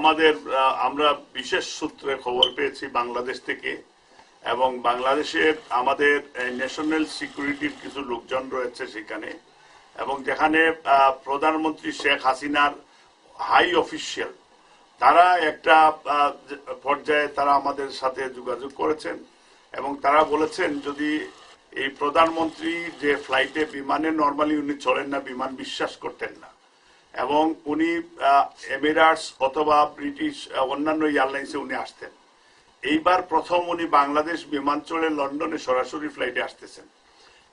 আমাদের আমরা বিশেষ সূত্রে খবর পেয়েছি বাংলাদেশ থেকে, এবং বাংলাদেশের আমাদের ন্যাশনাল সিকিউরিটির কিছু লোকজন রয়েছে সেখানে, এবং যেখানে প্রধানমন্ত্রী শেখ হাসিনার হাই অফিসিয়াল তারা একটা পর্যায়ে তারা আমাদের সাথে যোগাযোগ করেছেন এবং তারা বলেছেন যদি এই প্রধানমন্ত্রী যে ফ্লাইটে বিমানে নর্মালি উনি চলেন না, বিমান বিশ্বাস করতেন না, এবং উনি এমিরেটস অথবা ব্রিটিশ অন্যান্য এয়ারলাইন্সে উনি আসতেন। এইবার প্রথম উনি বাংলাদেশ বিমানচলে লন্ডনে সরাসরি ফ্লাইটে আসতেছেন,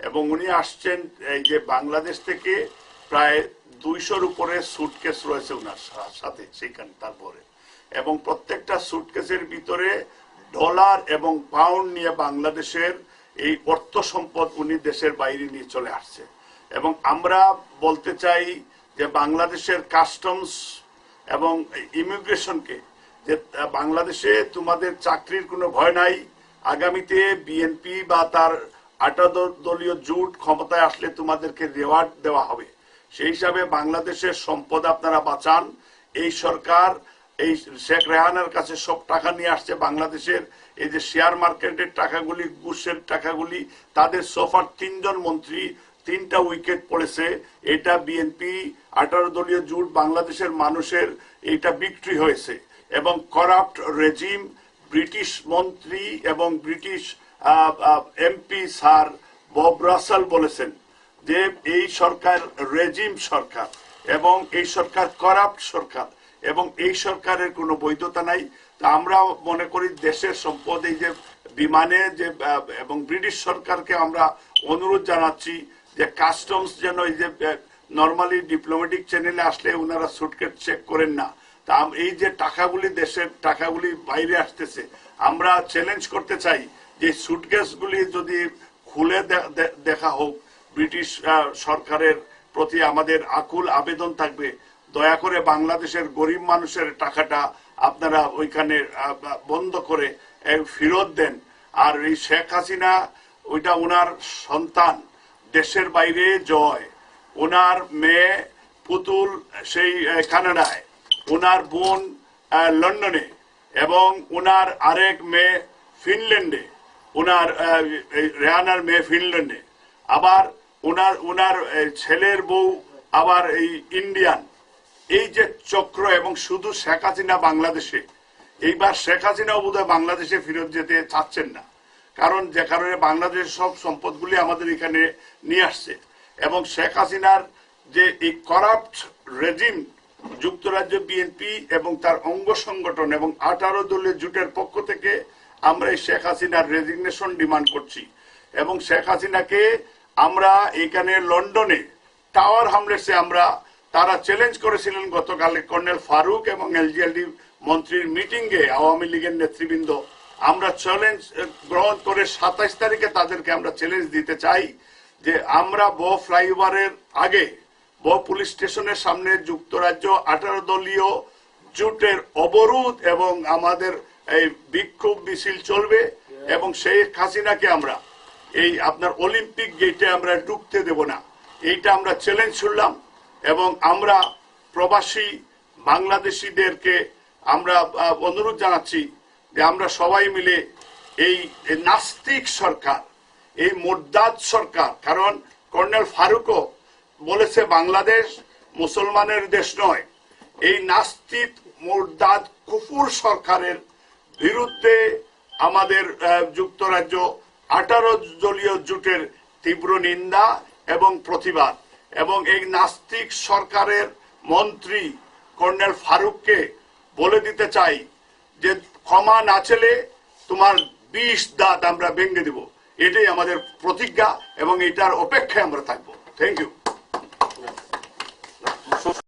এবং উনি আসছেন এই যে বাংলাদেশ থেকে প্রায় 200-র উপরে সুটকেস রয়েছে উনার সাথে সেখানে তারপরে, এবং প্রত্যেকটা সুটকেসের ভিতরে ডলার এবং পাউন্ড নিয়ে বাংলাদেশের এই অর্থ সম্পদ উনি দেশের বাইরে নিয়ে চলে আসছে। এবং আমরা বলতে চাই যে বাংলাদেশের কাস্টমস এবং ইমিগ্রেশনকে যে বাংলাদেশে তোমাদের চাকরির কোনো ভয় নাই, আগামীতে বিএনপি বা তার 18 দলীয় জোট ক্ষমতায় আসলে তোমাদেরকে রিওয়ার্ড দেওয়া হবে, সেই হিসাবে বাংলাদেশের সম্পদ আপনারা বাঁচান। এই সরকার এই শেখ রেহানার কাছে সব টাকা নিয়ে আসছে বাংলাদেশের, এই যে শেয়ার মার্কেটের টাকাগুলি, ঘুষের টাকাগুলি, তাদের সোফার 3 জন মন্ত্রী 3টা উইকেট পড়েছে। এটা বিএনপি 18 দলীয় জোট বাংলাদেশের মানুষের এটা বিক্রি হয়েছে, এবং করাপ্ট রেজিম ব্রিটিশ মন্ত্রী এবং British MP sir Bob Russell বলেছেন যে এই সরকার রেজিম সরকার এবং এই সরকার করাপ্ট সরকার এবং এই সরকারের কোনো বৈধতা নাই। তা আমরা মনে করি দেশের সম্পদ এই যে বিমানে যে, এবং ব্রিটিশ সরকারকে আমরা অনুরোধ জানাচ্ছি যে কাস্টমস যেন এই যে নর্মালি ডিপ্লোম্যাটিক চ্যানেলে আসলে ওনারা সুটকেস চেক করেন না, তা এই যে টাকাগুলি দেশের টাকাগুলি বাইরে আসতেছে, আমরা চ্যালেঞ্জ করতে চাই যে সুটকেসগুলি যদি খুলে দেখা হোক। ব্রিটিশ সরকারের প্রতি আমাদের আকুল আবেদন থাকবে, দয়া করে বাংলাদেশের গরিব মানুষের টাকাটা আপনারা ওইখানে বন্ধ করে ফেরত দেন। আর এই শেখ হাসিনা ওইটা ওনার সন্তান দেশের বাইরে জয়, ওনার মেয়ে পুতুল সেই কানাডায়, ওনার বোন লন্ডনে, এবং ওনার আরেক মেয়ে ফিনল্যান্ডে, ওনার রেহানার মেয়ে ফিনল্যান্ডে, আবার ওনার ছেলের বউ আবার এই ইন্ডিয়ান। এই যে চক্র, এবং শুধু শেখ হাসিনা বাংলাদেশে, এইবার শেখ হাসিনাও বোধহয় বাংলাদেশে ফেরত যেতে চাচ্ছেন না, কারণ যে কারণে বাংলাদেশের সব সম্পদগুলি আমাদের এখানে নিয়ে আসছে। এবং শেখ হাসিনার যে এই করাপ্ট রেজিম যুক্তরাজ্য বিএনপি এবং তার অঙ্গ সংগঠন এবং 18 দলীয় জোটের পক্ষ থেকে আমরা এই শেখ হাসিনার রেজিগনেশন ডিমান্ড করছি। এবং শেখ হাসিনাকে আমরা এখানে লন্ডনে টাওয়ার হামলেটসে আমরা তারা চ্যালেঞ্জ করেছিলেন গতকালে কর্নেল ফারুক এবং এলজিএলডি মন্ত্রীর মিটিংয়ে আওয়ামী লীগের নেতৃবৃন্দ। আমরা চ্যালেঞ্জ গ্রহণ করে 27 তারিখে তাদেরকে আমরা চ্যালেঞ্জ দিতে চাই যে আমরা ফ্লাইওভারের আগে পুলিশ স্টেশনের সামনে যুক্তরাজ্য 18 দলীয় জোটের অবরোধ এবং আমাদের এই বিক্ষোভ মিছিল চলবে, এবং শেখ হাসিনাকে আমরা এই আপনার অলিম্পিক গেটে আমরা ঢুকতে দেব না, এইটা আমরা চ্যালেঞ্জ শুনলাম। এবং আমরা প্রবাসী বাংলাদেশিদেরকে আমরা অনুরোধ জানাচ্ছি যে আমরা সবাই মিলে এই নাস্তিক সরকার, এই মুরদাদ সরকার, কারণ কর্নেল ফারুকও বলেছে বাংলাদেশ মুসলমানের দেশ নয়, এই নাস্তিক মুরদাদ কুফুর সরকারের বিরুদ্ধে আমাদের যুক্তরাজ্য 18 দলীয় জোটের তীব্র নিন্দা এবং প্রতিবাদ। এবং এই নাস্তিক সরকারের মন্ত্রী কর্নেল ফারুককে বলে দিতে চাই যে ক্ষমা না চেলে তোমার 20 দাঁত আমরা ভেঙে দেব, এটাই আমাদের প্রতিজ্ঞা এবং এটার অপেক্ষায় আমরা থাকবো। Thank you.